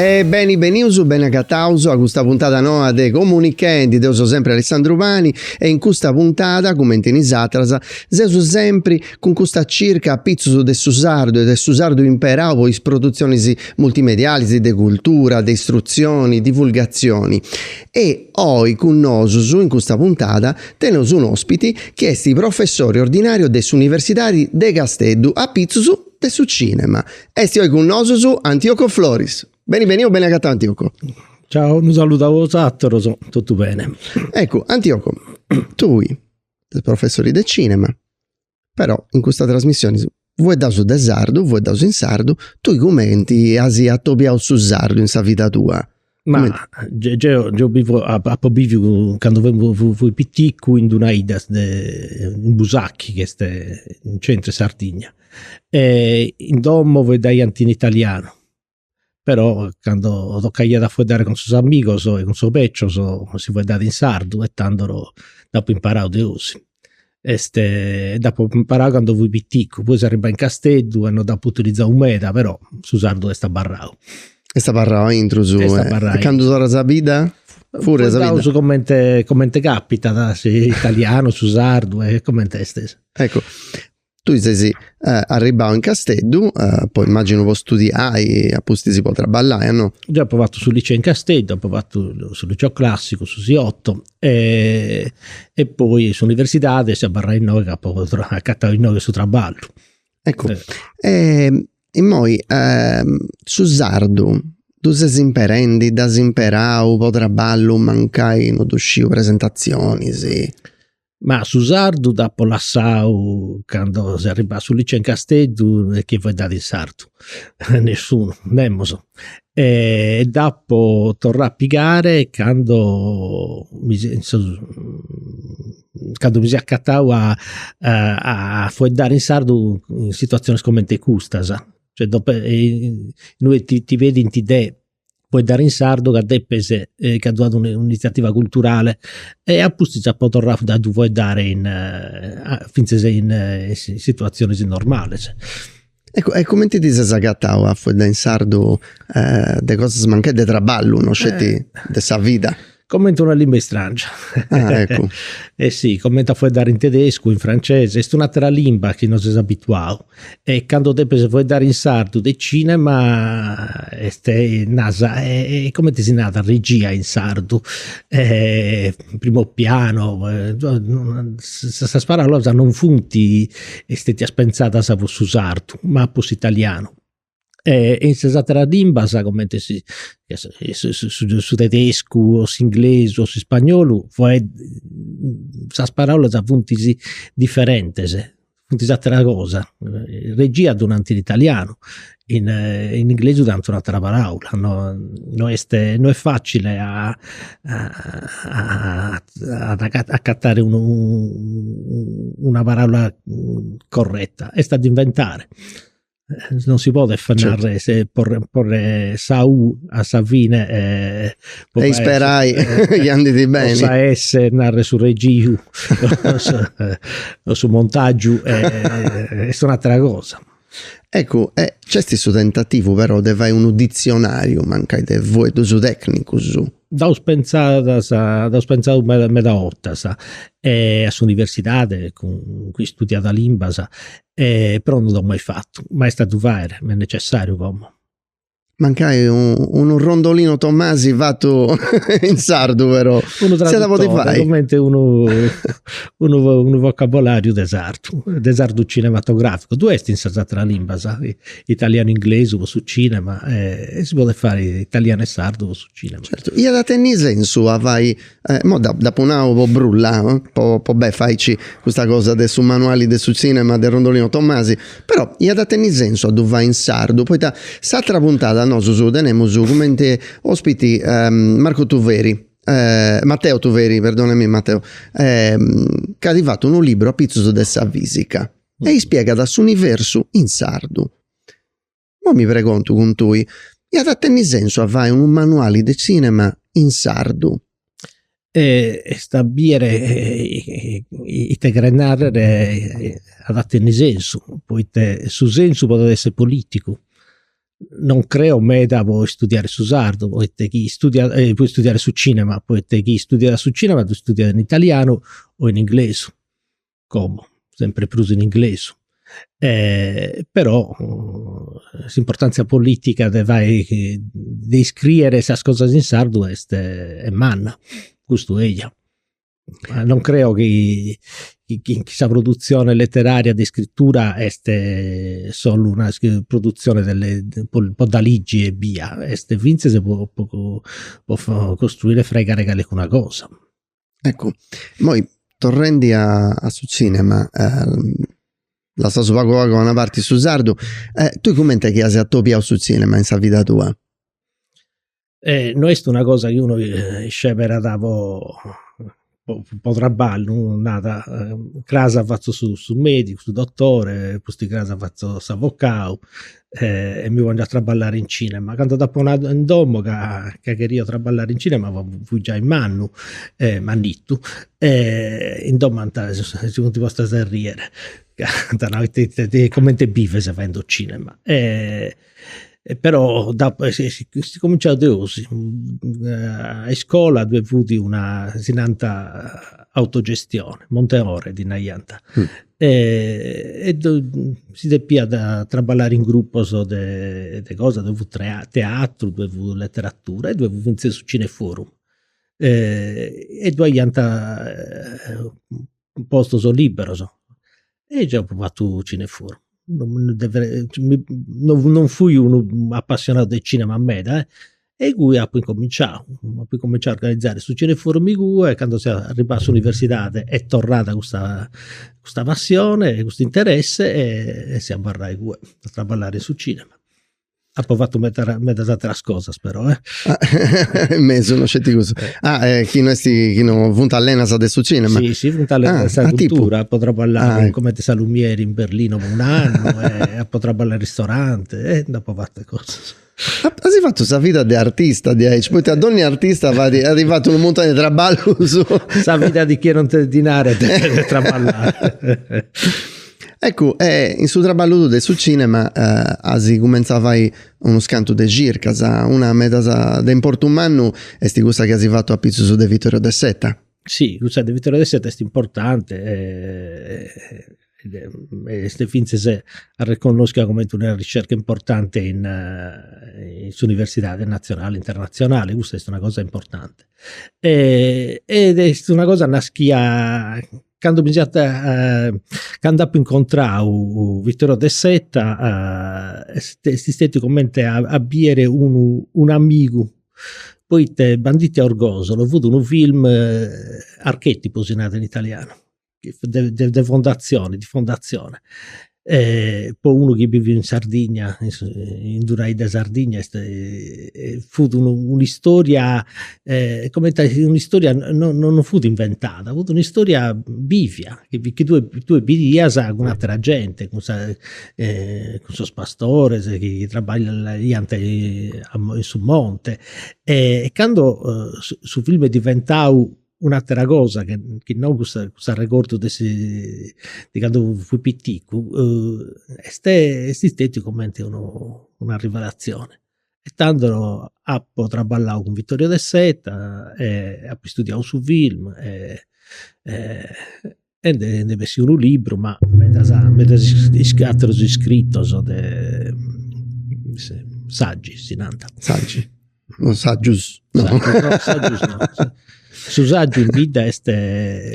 E benius, bene accatauso a questa puntata nuova de Comunichendi, io sono sempre Alessandro Pani e in questa puntata, come in Satras, sesu sempre con questa circa pizzo de su sardo e de su sardo imperau poi produzioni multimediali, de cultura, de istruzioni, divulgazioni. E oggi con noi in questa puntata teniamo un ospite che è il professore ordinario dell'Università de Casteddu a pizzo de su cinema. E oggi con noi Antioco Floris. Bene, bene a Antioco. Ciao, un saluto a voi, tutto bene. Ecco, Antioco, tu sei professore di cinema, però in questa trasmissione vuoi da su de sardo, vuoi da su in sardo, tu commenti asi a tobiao su sardo in sa vita tua. Ma io vivo a Pobivio quando fui piccolo in Dunaidas in Busacchi, che è in centro Sardegna, e in domo vedai in italiano. Però quando tocca da fuori con suoi amici e con suo peccio si può dare in sardo e tanto dopo imparare di usi. Dopo imparare quando vuoi piccolo, poi si arriva in Casteddu e non dopo utilizzare un meta, però su sardo sta barrao. E sta barrao intro su e quando torna la vita? Pure la vita. Su commente capita, italiano, su sardo e commente stesso. Ecco. Tu sei arrivato in Casteddu, poi immagino che studiai, appunto si potrà ballare, no? Già ho provato sul liceo in Casteddu, ho provato sul liceo classico, su Siotto, e poi sull'università si abbarrai in noi, che ho accattato in noi su traballo. Ecco, e poi su sardu, tu sei imperendi, da imperau, po' traballo, mancai, non uscivo presentazioni, sì. Ma su sardu dopo l'assau quando si arriva sul liceo in Casteddu che vuoi dare in sardu nessuno, nemoso. E dopo torna a piegare quando mi si accattavo a fuori in sardu in situazioni come custas, cioè dopo noi ti vedi in t'idee puoi dare in sardo che deppese che ha dato un'iniziativa culturale e appunto già potrà da tu vuoi dare finché sei in situazioni normali. Ecco, e come ti dice Zagattau a fuori da in sardo de cose smanche de traballo, non scetti de sa vita? Commenta una lingua strange. Ecco. Sì, commenta fuori dare in tedesco, in francese, è un'altra lingua che non si è abituato. E quando te vuoi dare in sardo del cinema, nasa, e come ti si nata regia in sardo, primo piano, questa parola non funti e stati spensata su sardo, ma pus italiano. In questa lingua, come si su tedesco o su inglese o su spagnolo, queste parole sono funti differenti, funti altra cosa. Regia durante l'italiano, in inglese durante un'altra parola. Non è facile accattare una parola corretta, è stato inventare. Non si può defannare, se porre Sau a Savine e sperai gli andati bene possa essere narre su regiu o su montaggio è un'altra cosa. Ecco, c'è questo tentativo però di fare un dizionario manca di voi su tecnico su da pensato meda ottas a università con cui studiata l'imbasa però non l'ho mai fatto, ma è stato fare, ma è necessario come. Mancai un rondolino Tommasi fatto in sardo, però uno traduttore, uno vocabolario de sardo cinematografico. Tu esti in sarda lingua, italiano inglese o su cinema, si può fare italiano e sardo o su cinema. Certo, io da tenni senso vai, mo da punao po' brulla, po' beh faici questa cosa del su manuali del su cinema del rondolino Tommasi, però io da tenni senso a dove vai in sardo, poi s'altra puntata no, teniamo su come ospiti Matteo Tuveri, perdonami Matteo, che ha fatto un libro a pizzo dessa fisica e spiega da s'universo in sardo. Ma mi pregunto con tu, e da tenni senso a fare un manuale di cinema in sardo? Stabilire i tegrenare ad tenni senso, poi su senso può essere politico. non creo meda puoi studiare su sardo, puoi studiare su cinema, poi chi studia su cinema tu studia in italiano o in inglese, come sempre più in inglese. Però l'importanza politica di scrivere queste cose in sardo è manna, questo è ella. Non credo che questa produzione letteraria di scrittura è solo una produzione un po' da leggi e via. Vince si può costruire fregare una cosa. Ecco, poi tornando a su cinema, la sta su vago una parte su sardo, tu commenti che hai attopiato su cinema in sa vita tua? Non è una cosa che uno scevera da un po' traballo, nata crasa ha fatto su medico, su dottore, questi crasa ha fatto su avvocato, e mi voglio a traballare in cinema. Quando dopo in domo che io traballare in cinema fui già in mannu, mannittu, in domo si ti possa serriere, come te bive se facendo cinema. Però dopo si comincia a usi a scuola dove avuti una sinanta autogestione Monteore di Naianta si deppia da traballare in gruppo de cose dove teatro, dove letteratura e dove funziona su cineforum e dove Ianta un posto so libero e già ho fatto cineforum. Non fui un appassionato del cinema a me, e lui ha poi cominciato a organizzare su cineforum e quando si è arrivato all'università è tornata questa passione, questo interesse e si abbarra a traballare su cinema. Ha poi fatto metà altre cose però me sono scettico chi non vunta allena sa del cinema sì vunta allena sa cultura potrà ballare come te salumieri in Berlino un anno e potrà ballare al ristorante e dopo fatte cose. Hai fatto questa vita di artista poi te donne artista è arrivato un montone di traballo su sa vita di chi non te dinare deve traballare. Ecco, in suo traballo del cinema si cominciava uno scanto di circa, una meta da importo umano e sti gusta che hai fatto a pizzo su De Vittorio De Setta. Sì, gusta De Vittorio De Setta è importante e finze se riconosca come una ricerca importante in università nazionali, internazionali, questa è una cosa importante ed è una cosa naschia quando ho incontrato Vittorio De Setta si stati commenti a biere un amico poi te Banditi a Orgoso l'ho avuto un film archetipo nato in italiano di fondazione poi uno che vive in Sardegna in Durai da Sardegna fu un'istoria un'istoria non fu inventata, ha avuto un'istoria bivia che tu vivi con un'altra gente con suo pastore che lavora sul monte e quando su film è diventato un'altra cosa che non questo ricordo di quando fui piccolo è stati come una rivelazione e tanto ha traballato con Vittorio De Setta ha studiato su film e ne avessi un libro ma metà scatto iscritto saggi saggi no saggius no su saggio in vita è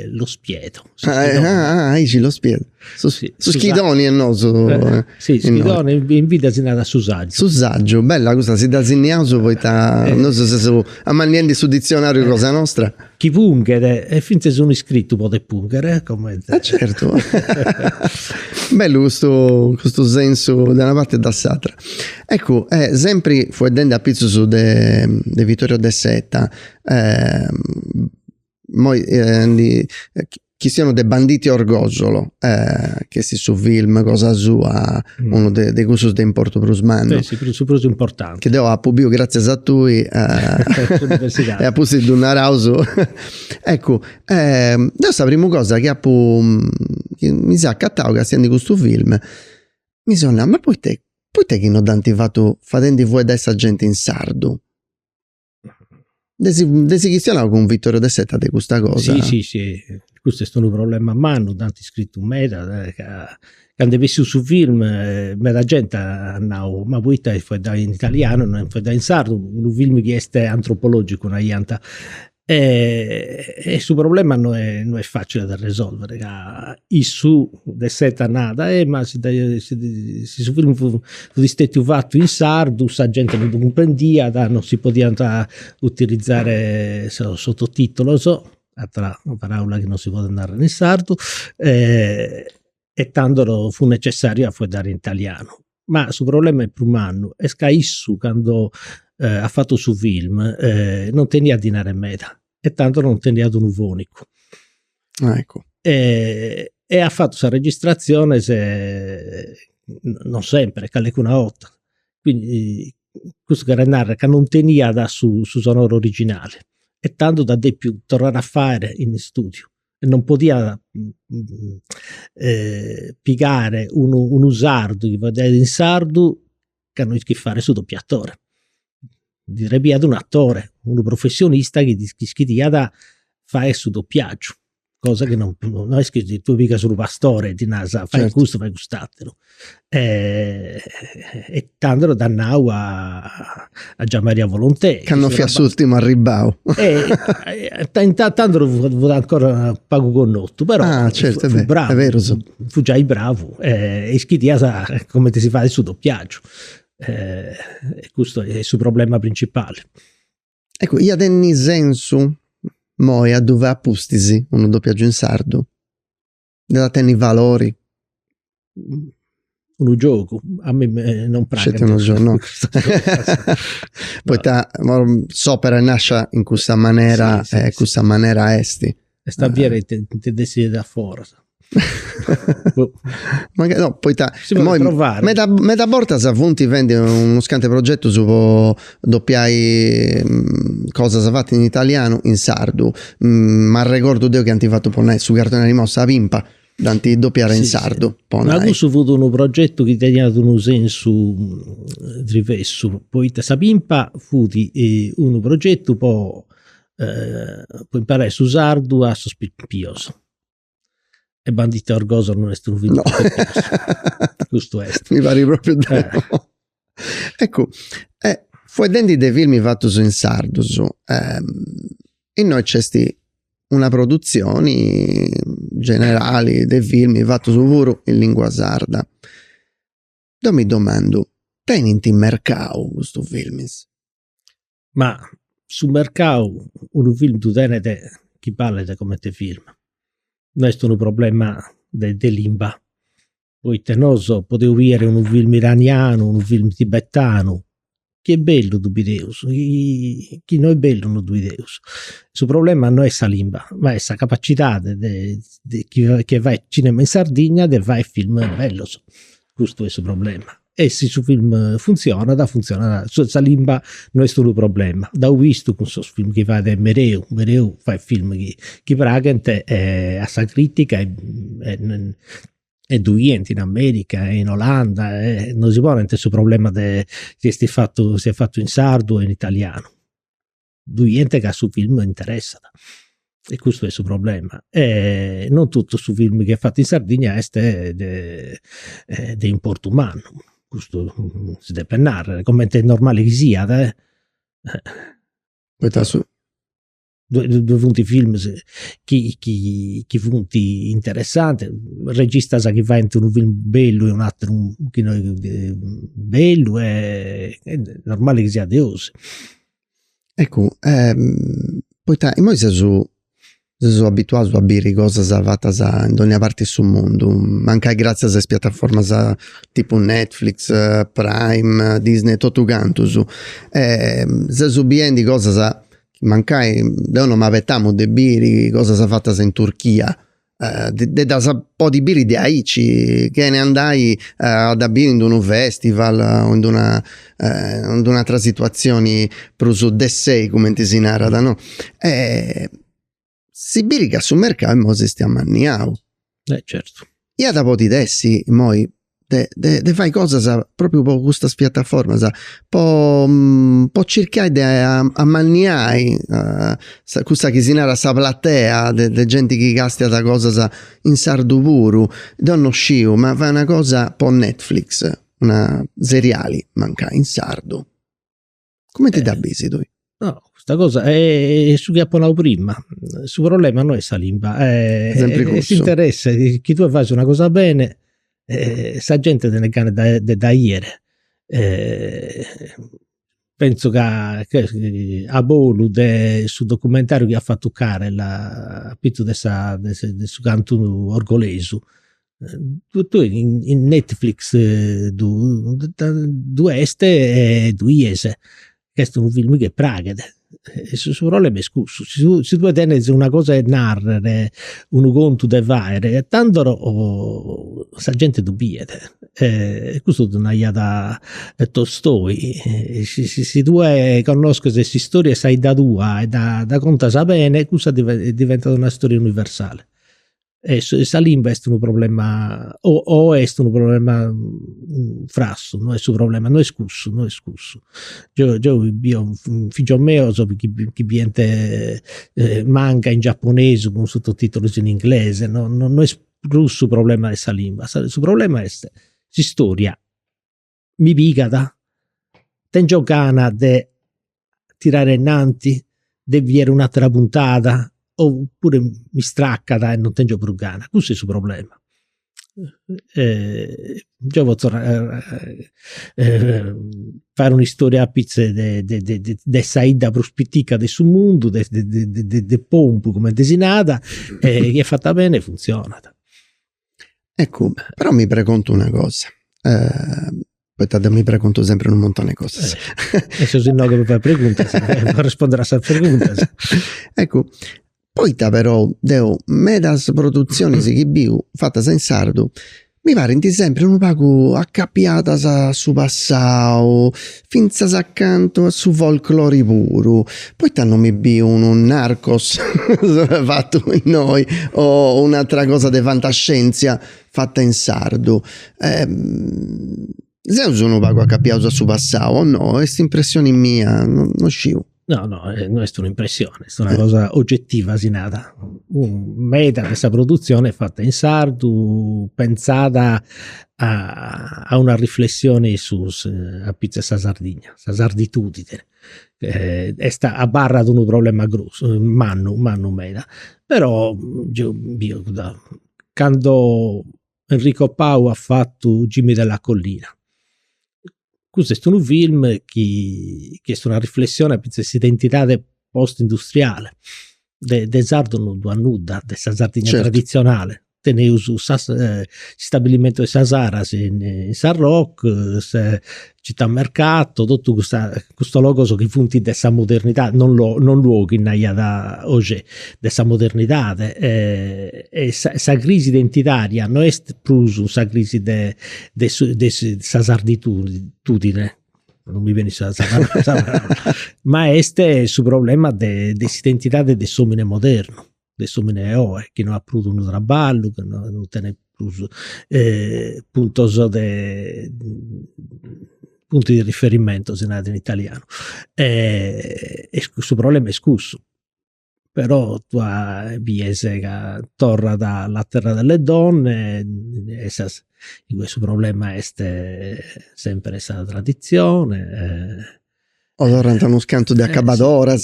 lo spiedo lo spiedo su schidoni e no sì schidoni in vita si nata su saggio bella cosa si da zinniaso poi non so se a manienti su dizionario cosa nostra chi punghere e finché sono iscritto può punghere come certo bello questo senso da una parte e da s'altra ecco sempre fu dende a pizzo su de Vittorio De Setta chi siano dei banditi orgozzolo che si su film cosa sua uno dei cursus di importo prusmano sì più importante che devo a pubblico grazie a lui e a Pusi di un arauso ecco adesso la prima cosa che mi sa accattavo che stiamo di questo film mi sono ma poi te poi te che non dantivato fadendi voi da essa gente in sardo. Desi questionavo con Vittorio De Seta di questa cosa. Sì. Questo è stato un problema a mano, tanti scritto in meta, quando avessi su film, la gente no, ma poi fai da in italiano, non fai da in sardo, un film che è antropologico, una ianta. E il problema non è facile da risolvere. Su De Seta nada, ma se su film fu fatto in sardo, la gente non comprendia, non si poteva utilizzare sottotitolo, altra parola che non si può andare in sardo, e tanto fu necessario affrontare in italiano. Ma il problema è più umano, è che Issu quando ha fatto su film non tenia dinare meta e tanto non tenia un uvonico. Ecco. E ha fatto questa registrazione non sempre, qualche una volta. Quindi questo che narra che non tenia da su sonoro originale e tanto da più tornare a fare in studio. E non poteva piegare un sardo che va in sardo che non che fare su doppiatore. Direbbe ad un attore, un professionista che dia da fare su doppiaggio, cosa che non è che tu mica sul pastore di NASA fai certo. questo, fai quest'altro, e tanto da now a Gianmaria Volontè che hanno fiassultimo al ribao tanto ancora pago con notto, però certo, fu bravo, è vero, fu già bravo e schidia sa come ti si fa il suo doppiaggio. Questo è il suo problema principale. Ecco, io tenni senso moi a dove appustisi un doppiaggio in sardo da tenni valori un gioco a me non pratica uno giorno poi s'opera nasce in questa maniera questa maniera esti e sta via te decide da fuori. Magari no, poi meta porta sa funti vende uno scante progetto su doppiai cosa fatta in italiano in sardo, ma ricordo io che hanno fatto ponere su cartone rimossa a pimpa danti doppiare in sardo. Ma questo fu un progetto che tenia un senso diverso, poi sa pimpa fu un progetto poi imparare su sardo a sospirpioso. E Bandito Orgoso non è stato vinto. Questo è. Mi pare proprio no. Ecco, fu dentro dei film fatti in sardo e noi c'è una produzione generali dei film fatti su puro in lingua sarda. Io mi domando, tenenti in mercato questo film? Ma sul mercato un film tu tenete chi parla di come te film. Non è un problema di lingua. Poi tenoso potevo vedere un film iraniano, un film tibetano, che è bello du videos, chi non è bello non du videos. Il problema non è la lingua, ma è la capacità di chi va al cinema in Sardegna di fare film bello. Questo è il problema. E se il film funziona, la lingua non è stato un problema. Da ho visto con questo film che fa di Mereu fa film che praticamente a sa critica è duiente in America, in Olanda, non si può avere questo problema se è fatto in sardo o in italiano. Duiente che a suo film interessa. E questo è il suo problema. Non tutto su film che è fatto in Sardegna è di importo umano. Questo si deve narrare come è normale che sia. Due punti film chi punti interessante, il regista sa che va in un film bello e un altro che non è bello, è normale che sia deus. Ecco, poi noi sono abituati a bere cose fatte in ogni parte del mondo, anche grazie alle piattaforme tipo Netflix, Prime, Disney, tutto quanto. Se sono bene di cose mancai, noi non avevamo di bere cose fatte in Turchia, da un po' di bere di Aici, che ne andai ad bere in un festival o in un'altra situazione per su D6 come si narra, no? Si birica sul mercato e mo si stiamo manniao. Certo. Io da po' di dessi, moi de fai cose proprio con questa piattaforma, può cercare di ammanniare questa che si narra sa platea de gente che castia da cose in sardo puro, non sciu, ma fa una cosa po' Netflix, una seriali manca in sardo. Come ti dà bisi tu? No, questa cosa è su che ho parlato prima. Il suo problema non è sta lingua, si interessa che tu fai una cosa bene, sa gente te ne gana da ieri. Penso che a Bolu sul documentario che ha fatto toccare la pizzo del suo canto orgoleso. Tu in Netflix du este e du iese. Questo è un film che praghe. Il suo problema è scuso. Se tu hai una cosa è narrare, un conto da fare, tanto sa gente dubbiete. Questo non è da Tolstoi. Se tu conosci queste storie, sai da tua e da conta sa bene, questa è diventata una storia universale. Esa lingua è un problema o è un problema frasso, non è un problema, non è scusso. Io un figlio mio so che viene manca in giapponese con sottotitoli in inglese, non è il problema di questa lingua, il problema è si storia mi pigata tengo gana di tirare innanti di avere un'altra puntata oppure mi stracca e non tengo più gana. Questo è il suo problema. Io voglio fare una storia a pizze de saida prospettica del suo mondo de pompo come desinata che è fatta bene e funziona. Ecco, però mi preconto una cosa. Poi mi preconto sempre un montone di cose. Adesso se no che mi fai preguntas, per rispondere a queste preguntas. Ecco, poi però deo medas produzioni che biu fatta in sardo mi pare sempre un poco accappiata su passato finza accanto su folclore puro, poi non mi biu un Narcos fatto in noi o un'altra cosa di fantascienza fatta in sardo. Se sono un poco accappiato su passato o no, questa impressione mia non sciu. No, non è un'impressione, è una cosa oggettiva, sinata. Meta questa produzione è fatta in sardo, pensata a una riflessione su a pizza sa Sardegna, sa sarditudine. Sta a barra di un problema grosso, manno meta. Però quando Enrico Pau ha fatto Jimmy della Collina, questo è un film che è una riflessione su questa identità post-industriale. De sardo non do nuda, de sa Sardegna tradizionale. Teneu su stabilimento di Sasaras in San Roque, città mercato, tutto questo logo che funti dessa modernità, non luoghi in aia da oggi, dessa modernità. E sa crisi identitaria non è più sa crisi de sa sarditudine. Non mi viene ma este è il problema dell'identità del somine moderno, del somine oe, che non ha più un traballo, che non tiene più punti di riferimento, se nato in italiano. E questo problema è scusso. Però tu viese che torna dalla terra delle donne e questo problema è sempre questa tradizione. O torna uno scanto di accabadora.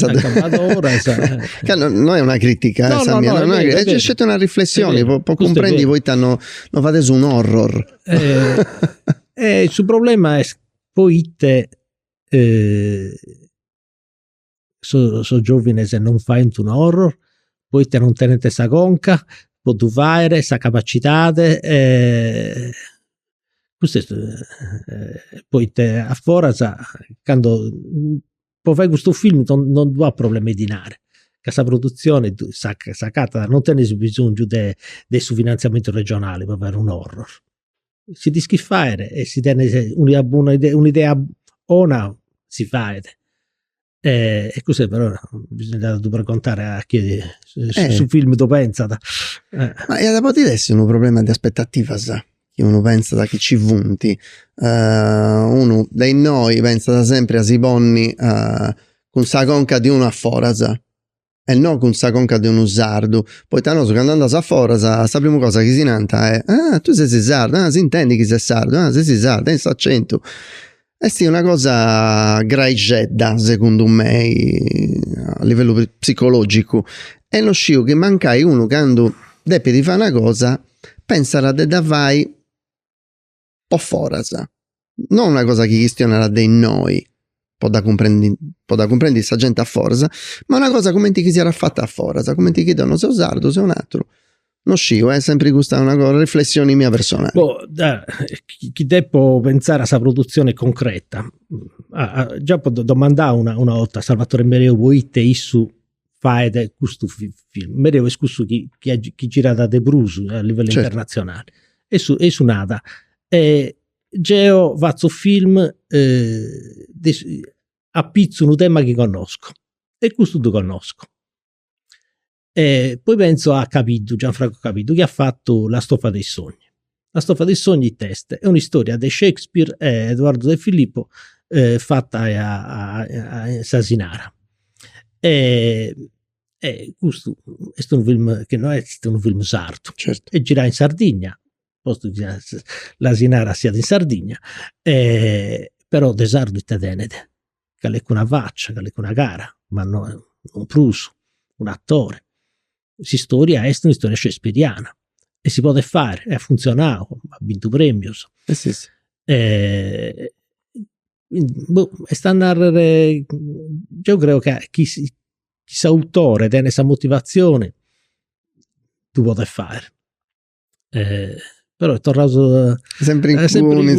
Non è una critica, non è scelta una riflessione, può comprendi, voi non fate un horror. Il suo problema è poi te so giovane se non fai un horror, poi te non tenete sa conca, può tu fare sa capacità, poi te a fora quando può fare questo film non ha problemi di dinare. Questa produzione saccata non tiene bisogno del suo finanziamento regionale per fare un horror. Si dischi fare e si tiene un'idea buona, si fa. E così però bisogna raccontare a chi su film tu pensa. Ma da poter essere un problema di aspettativa, che uno pensa da chi ci vunti, uno dei noi pensa da sempre a si ponni con sa conca di uno a forasa e non con sa conca di uno sardo. Poi tanoso che andando a forasa la prima cosa che si nanta è tu sei sardo, si intendi che sei sardo, sei sardo, hai questo accento. Sì, una cosa graigedda secondo me a livello psicologico, e lo scio che mancai uno quando deppe di fare una cosa pensare de da vai o forasa, non una cosa che questionerà dei noi, può da comprendi sta gente a forza, ma una cosa come ti che si era fatta a forza, come ti chiedono se sardo, se un altro. Non scio, è sempre questa una riflessione mia personale. Chi deppo pensare a sa produzione concreta, già può domandare una volta a Salvatore Mereo Boitte issu fare questo film. Mereo è scusso chi gira da De Brusu a livello internazionale e su nada Geo vazzo film a pizzo un tema che conosco e questo lo conosco. Poi penso a Capidu, Gianfranco Capidu, che ha fatto La stoffa dei sogni. La stoffa dei sogni test è una storia di Shakespeare e Edoardo De Filippo fatta a Sasinara. Questo è un film che non è un film sardo, certo. E gira in Sardegna, posto che la Sinara sia in Sardegna, però de sardo itadenede, che è una faccia, che è una gara, ma non un pruso, un attore. Si storia è una storia shakespeariana e si può fare, ha funzionato, ha vinto premi. Sì. E sta a narrare, io credo che chi sa autore tiene questa motivazione tu puoi fare, però è tornato sempre in cune,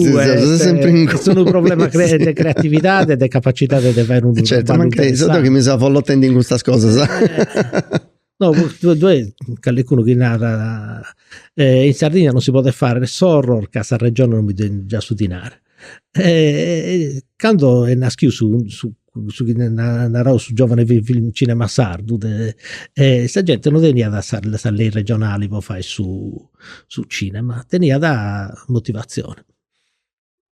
sono un problema di creatività e di capacità di fare un certo, ma anche so che mi sa follottendo in questa cosa no, due qualcuno che narra in Sardegna non si può fare horror che a regione non mi deve già sudinare quando è nasciuto su chi narrò su giovane film cinema sardo sta gente non tenia da le regionali può fare su cinema, tenia da motivazione.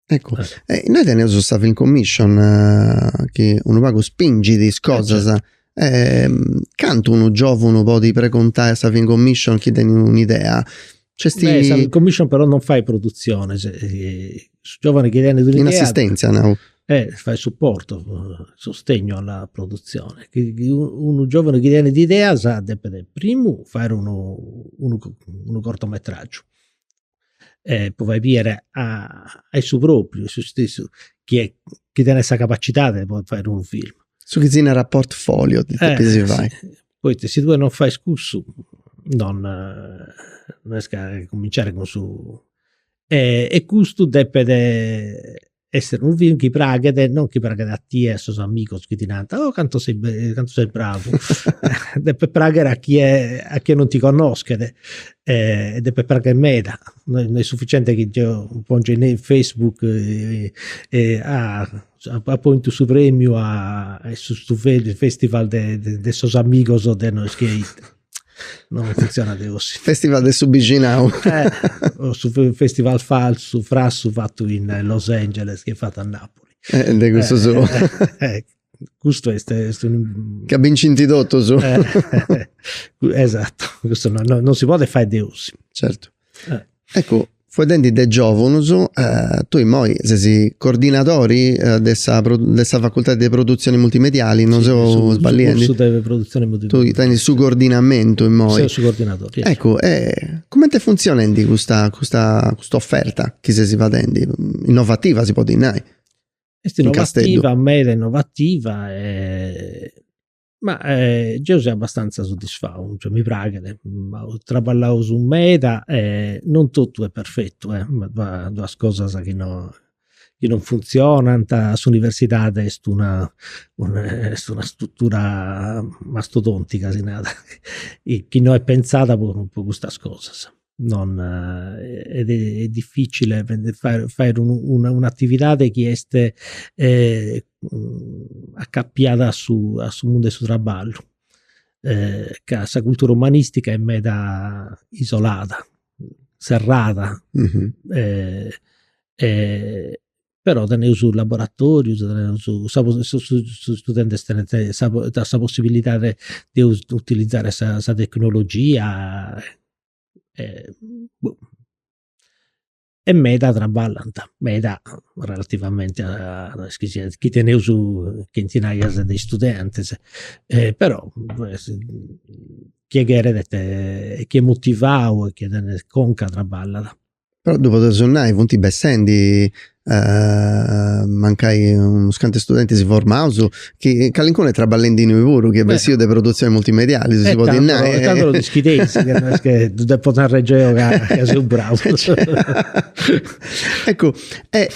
Ecco, noi teniamo su sta film commission che uno pago spingi di cose, certo. Canto uno giovane un po' di precontare sta film commission che tiene un'idea. Film commission però non fai produzione, su giovani che tiene un'idea in assistenza, no? Fai supporto, sostegno alla produzione. Un giovane che tiene l'idea sa deve primo fare uno cortometraggio, poi vai dire a suo proprio, su stesso chi tiene questa capacità di fare un film. Su chi tiene il portfolio di si vai. Poi se tu non fai scusso non riesci a cominciare con su e questo deve essere un film che praghe non che praghe a te e suoi amici che ti nanta quanto sei bravo deve pragare a chi non ti conosca e deve pragare meta non è sufficiente che io pongo in Facebook appunto su premio su festival de suoi amici o de noi skate non funziona così. Festival del Subicinao o su festival falso frasso fatto in Los Angeles che è fatto a Napoli di questo solo questo è che ha vinto tutto su esatto, questo non si può fare di usi, certo. Ecco, fuori dentro de giovani tu moi sei coordinatori dessa facoltà di produzioni multimediali, non so sbagliando su produzioni multimediali. Tu tieni su coordinamento in moi. Sei su coordinatori. Ecco, come te funziona di questa offerta che si va dentro? Innovativa si può dire? Innovativa, mera innovativa ma io sono abbastanza soddisfatto, cioè mi piace, ho lavorato su meta non tutto è perfetto, ma due cose che non funzionano. L'università è una struttura mastodontica che non è pensata per queste cose. Ed è difficile fare un'attività che è accappiata su mondo su traballo, che la cultura umanistica è meta isolata, serrata. Però tenere sul laboratorio, su studenti questa possibilità di utilizzare questa tecnologia. E meda traballanta, meda relativamente a chi teneu su centinaia di studenti, però chi è chi è motivato e chi è conca traballata. Però dopo da giornare punti bessendi mancai uns canti studenti si formausu che calincone traballendino i vuru che besio de produzione multimediali si può dire tanto lo dischidezzi che devo reggeo che sei un bravo. Ecco,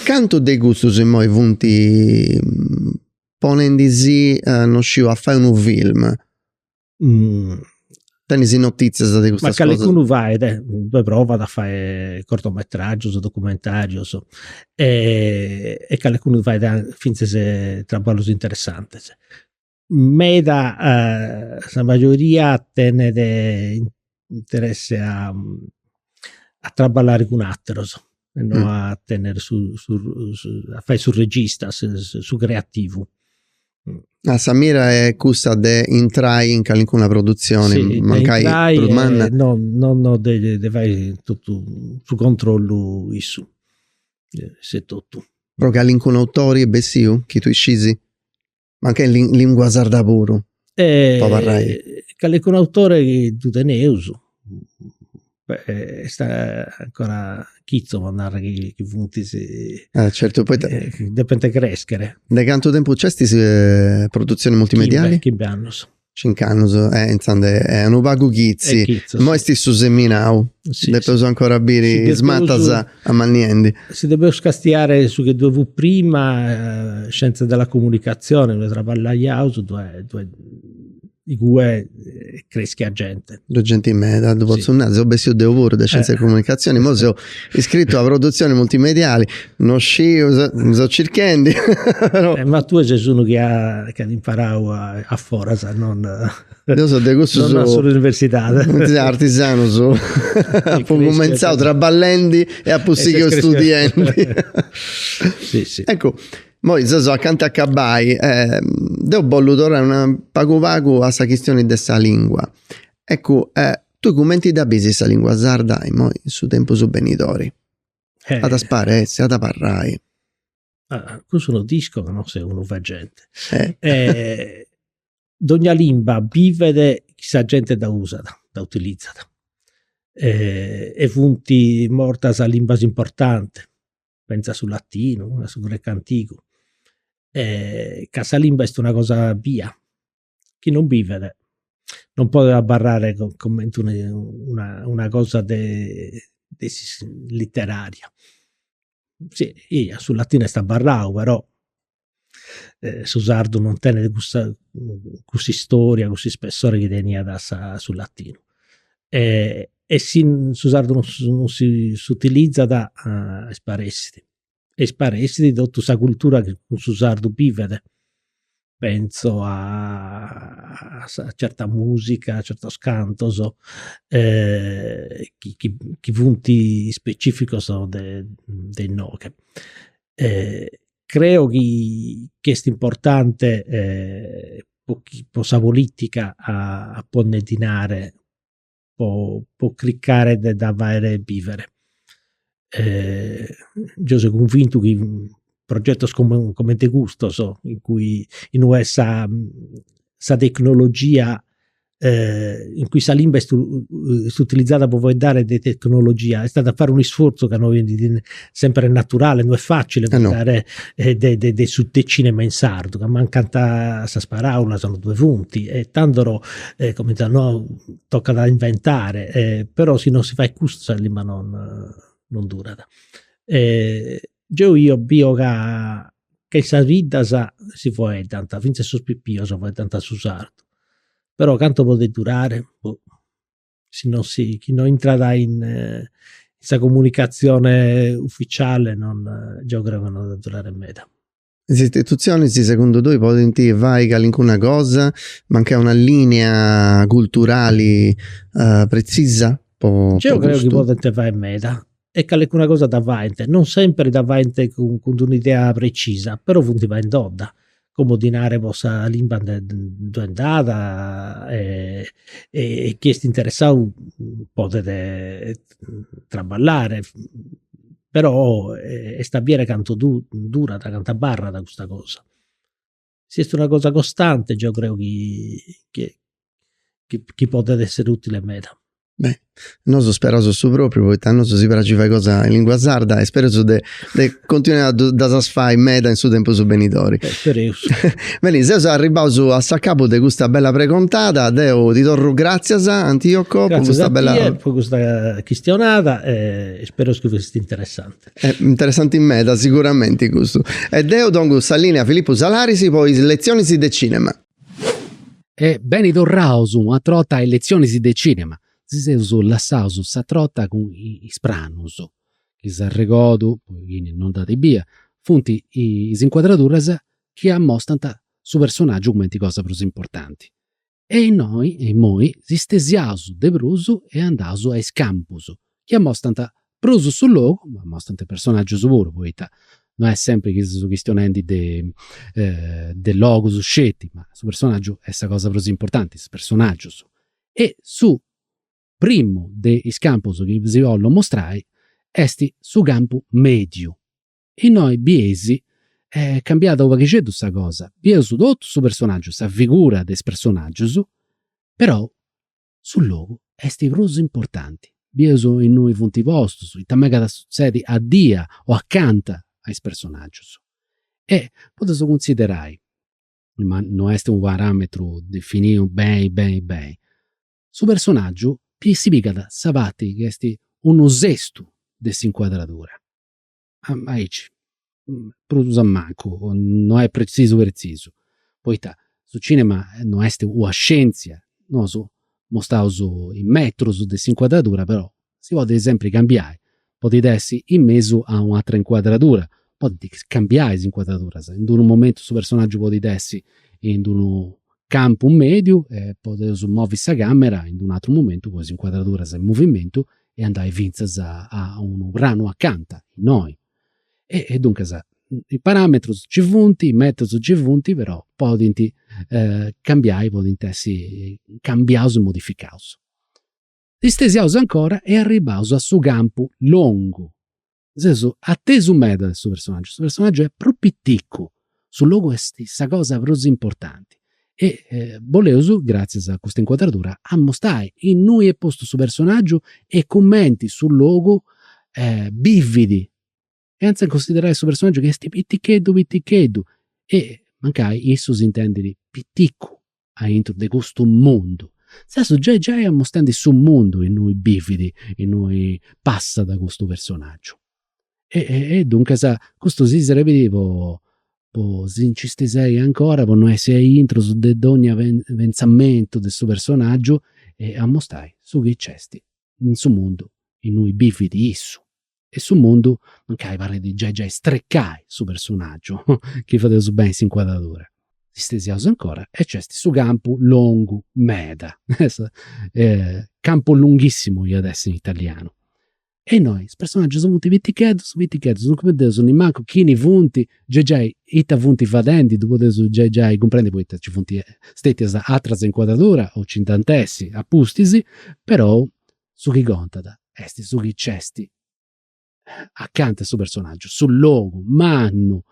canto dei gustos in moi punti ponendisi non sciu a fare un film tenisi notizie di questa cosa. Ma qualcuno va prova a fare cortometraggi o documentari e qualcuno va finché se traballos interessanti. Meda la maggioria tiene interesse a traballare con altri e non a tenere a fare sul regista, su creativo. Samira è custa de intrai in qualcuna produzione, sì, mancai no de fai tutto su controllo issu se tutto però qualcun autori e bessiu che tu scisi manca in lingua sarda puro qualcun autore che tu teneusu sta ancora chizzo mandare che punti certo poi dipende crescere da quanto tempo c'è produzioni multimediali? 5 anni 5 anni insande è un vago ghizzi mo sti su seminau devo ancora bere smattas a manniendi si deve scastiare su che dovevo prima scienze della comunicazione dove traballai due di cui creschi a gente. Due gente in media, dopo un naso, ho de lavoro da scienze e comunicazioni, mo ho iscritto a produzioni multimediali, non sto cercando. Però... ma tu sei uno che ha imparato a Forasa, non... Io so de questo non solo all'università. Artisano, ho cominciato tra ballendi e a possibile studenti. Sì. Ecco, poi se accanto a Cabai, devo bollutore una pago a questa questione dessa lingua. Ecco, tu commenti da bisi questa lingua sarda e poi su tempo su benitori. Ad asparesse, ad parrai. Questo è un disco che non sei uno fa gente. D'ogni lingua vive chissà gente da usa, da utilizzata. E punti morta sa lingua importante. Pensa sul latino, sul greco antico. Casa lingua è una cosa via. Chi non vive non può barrare come una cosa letteraria. Sì, io sul latino sta barrao, però su sardo non tiene questa storia, questo spessore che tenia sul latino. E su sardo non si utilizza da sparesti. E sparesti di tutta questa cultura che su sardo vive. Penso a certa musica, a certo canto, chi punti specifico sono dei noche. Credo che è importante possa politica a ponnetinare, può cliccare da vivere. Io sono convinto che progettos come te gusto in cui in USA sa tecnologia in cui sa lingua è utilizzata per dare di tecnologia è stata fare un sforzo che noi sempre naturale, non è facile dare dei cinema in sardo che mancanta sa sparaula sono 2 punti e tanto come no, tocca da inventare però se non si fa il gusto la lingua non dura io bio che sa vita si può tanta finché su pipio si può tanta su sardo però quanto può durare se non chi non entra in questa comunicazione ufficiale io credo che non deve durare meta. Le istituzioni secondo voi possono vai a alcuna cosa manca una linea culturale precisa po' Io credo che gusto. potete fare in meta e che alcuna cosa da vainte, non sempre da vainte con un'idea precisa, però funti va in dodda. Come dinare vostra lingua andata e chi è interessato potete traballare, però sta bene canto dura da canta barra da questa cosa. Se è una cosa costante, io credo che potete essere utile in meta. Beh, noi speriamo su proprio, perché noi si piace fare cosa in lingua sarda e spero de continuare da fare in meda in suo tempo su benitori. Speriamo. Bene, se arrivato a capo di questa bella precontata, Deo ti torno grazie a Antioco per questa bella... per questa questionata e spero che sia interessante. Interessante in meda, sicuramente questo. E Deo dongo linea Filippo Salarisi, poi lezioni di cinema. E beni torrausu a trotta e lezioni di cinema. Si seuso lassausu sa trotta con i spranusu. Chi s'arregodu, poi non date via, funti is inquadraturas che ammostrano su personaggio come cosa più importanti. E noi si stesiausu de brusu e andausu a scampusu, che ammostrano brusu sul logo, ma ammostrano personaggio su pure, poi non è sempre che su questionendi de logo su scetti, ma su personaggio è essa cosa più importante, su personaggio su. E su primo de campus che vi voglio mostrare esti su campo medio. E noi biesi è cambiata qualche questa cosa. Biesi tutto su personaggio, sa figura des personaggios, però sul logo esti prosi importanti. Biesi in noi punti posti, su tamega da succedi a dia o accanto ai personaggios. E potete considerare, ma non è un parametro definito bene, su personaggio si picada sabati che esti uno sesto dessa inquadratura. Ma dici, produsa manco, non è preciso. Poi su cinema non è una scienza, non so, mostrauso in metro su dessa inquadratura, però si può ad esempio cambiare. Potete essere in mezzo a un'altra inquadratura, potete cambiare l'inquadratura. In un momento su personaggio potete essere in uno campo medio e potete muovere la camera in un altro momento con l'inquadratura in movimento e andare a un brano accanto noi e dunque i parametri ci funti, i metodi ci funti, però potete cambiare, potete essere cambiati e modificati. Distesiaus ancora e arrivaus a su campo longo. Nel atteso meda del suo personaggio. Il suo personaggio è proprio piccolo. Sul logo è questa cosa proprio importante. E volevo, grazie a questa inquadratura, a mostrare in noi è posto su personaggio e commenti sul logo bividi. E anzi considerare il suo personaggio che è pitticheddu. E mancai esso si intende di pittico a intro di questo mondo. Adesso già mostrando su un mondo e noi bividi e noi passa da questo personaggio e dunque questo si sarebbe si incistesei ancora per non essere intro su ogni avanzamento del suo personaggio e a mostrare su che c'è in suo mondo e noi bividi esso e sul mondo mancai parla di già streccai su personaggio che fate su ben si inquadratura stesiaus ancora e c'è su campo lungo meda campo lunghissimo io adesso in italiano e noi i personaggi sono venuti vittichedos non come sono in manco chi ne vunti già ita vunti vadenti dopo adesso già comprendi poi ci vunti stetti a altra inquadratura o cintantessi appustisi però su chi conta esti su chi cesti accanto a suo personaggio sul logo manno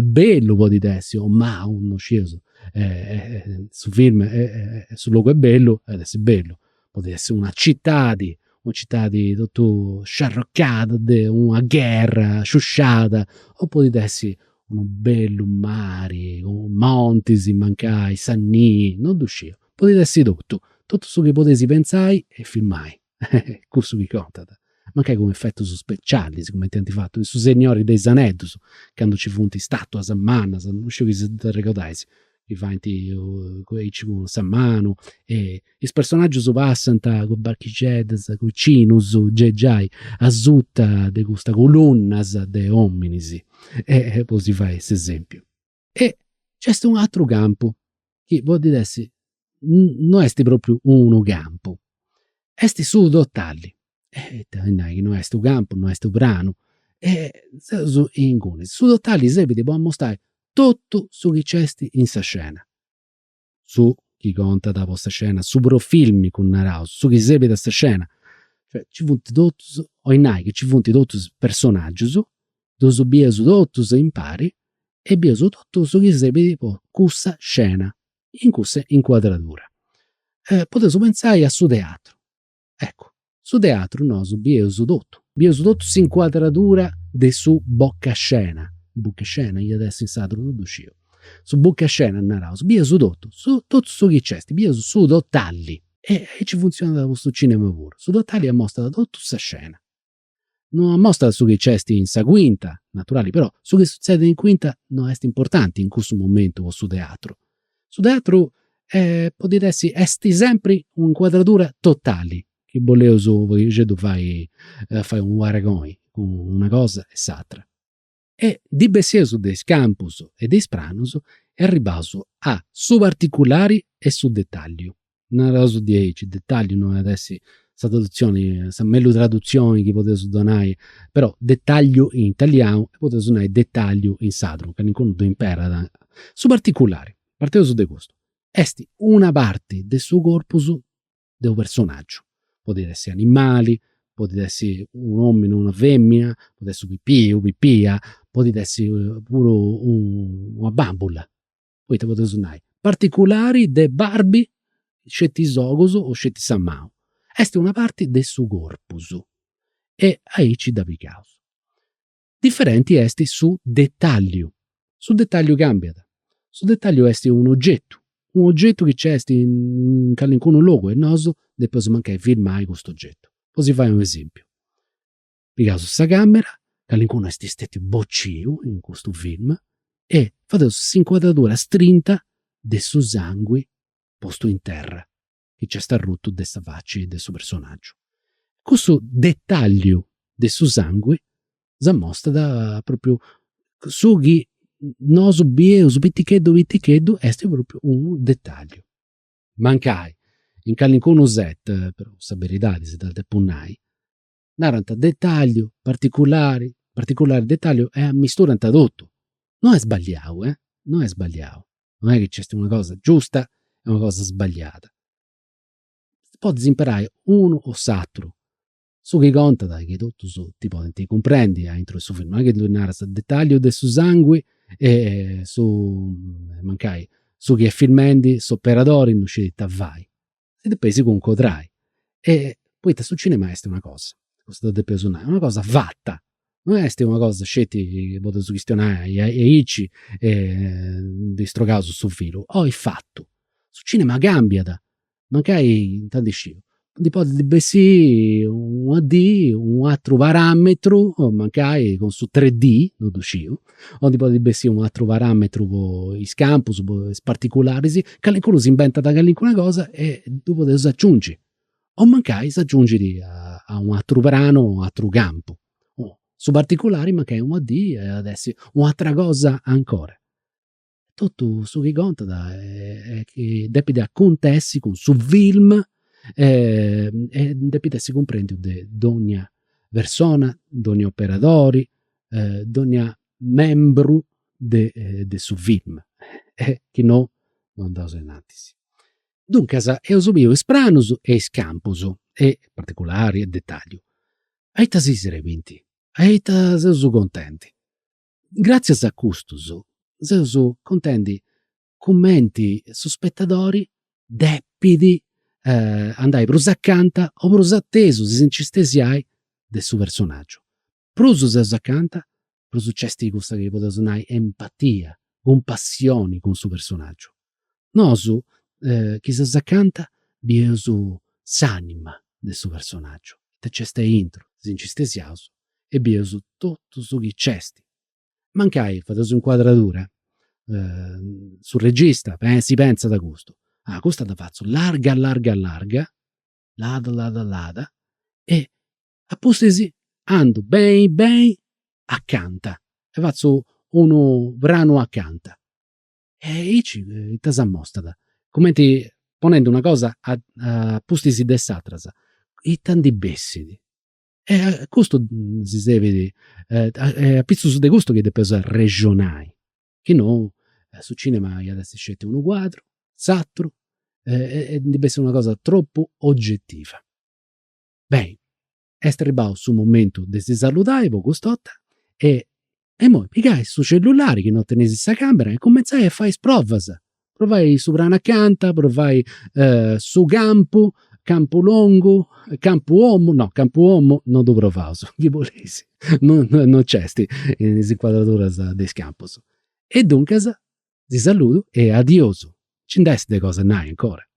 bello può di dessi o ma uno sceso sul film sul logo è bello adesso è bello può essere una città di tutto sciarroccata una guerra sciusciata o può essere un bello mare un monti si mancai sanni non d'uscire può essere tutto su che potessi pensare e filmai questo vi conta ma anche come effetto su speciali, come ti hanno fatto, su signori dei Zaneddos, quando ci funti statua a mano, non so che si ricordasse, i fanti quei ci a mano, e il personaggio su passanta con barchicedes, con cinus, geggiai, azutta de questa colonnas de hominis, e poi si fa questo esempio. E c'è un altro campo, che vuol dire non è proprio uno campo, è su dottali. e non è stu campo, non è stu brano, e su incune. Su dettagli sepidi può mostrare tutto su chi c'esti in sa scena. Su chi conta da questa scena, su profilmi con naraus, su chi sepida sta scena. Cioè, ci funti totus, o in che ci funti totus personaggi, dosu biesu totus impari, e biesu totus chi sepidi po cussa scena, in cussa inquadratura. Potesu pensare a su teatro. Ecco, su teatro nosu biesu tutto si inquadratura de su bocca scena. Bocca scena, io adesso in sadro non uscio. Su bocca scena naraus, biesu tutto su chi c'esti, biesu su dettagli. E ci funziona da questo cinema pure. Su dettagli è mostra da tutta questa scena. Non mostra su chi c'esti in sa quinta, naturali, però su che succede in quinta non è importante in questo momento o su teatro. Su teatro potete essere esti sempre un'inquadratura totali. Che volevo su, tu fai un paragone con una cosa e s'altra. E di besieso dei campus e dei spranus è arrivato a su particolari e su dettaglio. Non era su 10, dettaglio non è adesso sa traduzione, sa meglio traduzioni che potete donare, però dettaglio in italiano e potete donare dettaglio in sadro, che non impera. Su particolari, partendo su de questo. Esti una parte del suo corpus del personaggio. Potete essere animali, potete essere un uomo e una femmina, potete essere pipì o pipia, potete essere pure una bambola. Poi te potete usare particolari de Barbie, scetti sogoso o scetti sammao. Este una parte del suo corpus e ahí ci da picaus. Differenti esti su dettaglio. Su dettaglio cambiata. Su dettaglio esti un oggetto che c'è in qualunque luogo e noso depois manca filmare questo oggetto. Così fai un esempio. Picasso sta camera, qualcuno è stato boccio in questo film e fate questa inquadratura strinta del suo sangue posto in terra che c'è sta rotto desta faccia del suo personaggio. Questo dettaglio del suo sangue si mostra da proprio su chi noso bieo su vitticheddu è proprio un dettaglio. Mancai in qualunque set, però sa verità se dal punnai, narranta dettaglio, particolare dettaglio e mistura tutto. Non è sbagliato, non è sbagliato. Non è che c'è una cosa giusta e una cosa sbagliata. Poți imparare uno o s'altro. Su che conta da che tutto su tipo ti comprendi entro il suo film, non è che tu narra il dettaglio del suo sangue e su mancai su che filmendi, su operatori non ci vai. E poi si conquadrai. E poi su cinema è una cosa. Questo è una cosa fatta. Non è una cosa scetti che potete questionare e ici di sto caso sul filo. O è fatto. Su cinema cambia da. Mancai tanti scio. Di potete bessi un AD, un altro parametro, o mancai con su 3D, non do scio. O di potete bessi un altro parametro i campus, particolari, che qualcuno si inventa da qualcuna cosa e tu potete aggiungere. O mancai si aggiungi a un altro brano o un altro campo. Su particolari mancai un AD e adesso un'altra cosa ancora. Tutto su che conta che depende a contessi con su film e depende si comprende di ogni persona, di ogni operatore, di ogni membro de su film che non da usare. Dunque, io subio spranus e scampus e particolari e dettaglio. Aita si vinti, aita seus contenti. Grazie a custus, seus contenti commenti su spettatori depidi andai prus accanta o prus attesu si incistesiai del suo personaggio. Prus seus accanta, prus c'esti custa che potete usare empatia, compassione con suo personaggio. Nosu chi seus accanta biesu s'anima del suo personaggio. Te c'este intro, si incistesiaus e biesu tutto su chi c'esti. Mancai, fatesu inquadratura sul regista, si pensa da gusto. Questa da faccio larga, lada, e appostesi ando ben accanta e faccio uno brano accanta. E ici ta s'ammostrata, commenti ponendo una cosa a postesi dess'atrasa, i tanti bessidi. E questo si deve a pizzo de gusto che deve regionali, che no su cinema io adesso scelto uno quadro, satro, e deve essere una cosa troppo oggettiva. Bene, è arrivato sul momento di salutare poco stotta e poi piegai su cellulare che non tenesi sta camera e cominciai a fare provas. Provai sopra una canta, provai su campo longo, campo uomo non lo provavo, chi volessi, non c'è in inquadratura dei campos. E dunque, ti saluto e adioso. Ci deste cose nai ancora.